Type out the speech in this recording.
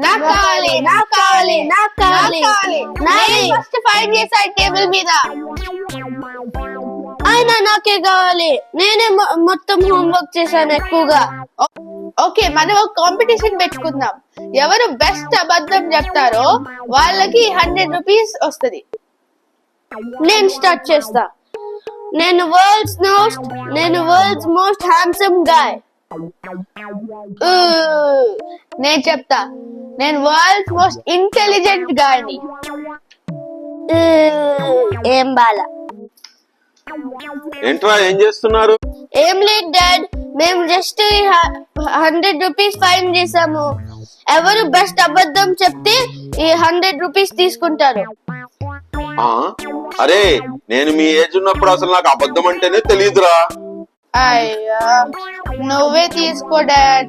నాకు కావాలి, నాకు కావాలి, నాకు కావాలి. నేను ఫస్ట్ ఫైండ్ చేసా టేబుల్ మీద. అయినా నాకే కావాలి, నేనే మొత్తం హోంవర్క్ చేశాను ఎక్కువగా. ఓకే, మనం ఒక కాంపిటీషన్ పెట్టుకుందాం. ఎవరు బెస్ట్ అబద్ధం చెప్తారో వాళ్ళకి 100 రూపీస్ వస్తుంది. నేను స్టార్ట్ చేస్తా. నేను వరల్డ్స్ మోస్ట్ హ్యాండ్సమ్ గాయ్. నేను చెప్తా, నేను వరల్డ్స్ మోస్ట్ ఇంటెలిజెంట్ గాయని. ఏం బాల. ఏంట్రా ఏం చేస్తున్నారు? ఏం లేదు డాడ్, మేము జస్ట్ 100 రూపీస్ ఫైన్ చేసాము. ఎవరు బెస్ట్ అబద్ధం చెప్తే ఈ 100 రూపీస్ తీసుకుంటారు. అరే, నేను మీ ఏజ్ ఉన్నప్పుడు అసలు నాకు అబద్ధం అంటేనే తెలియదురా. అయ్యా, నువ్వే తీసుకో డాడ్.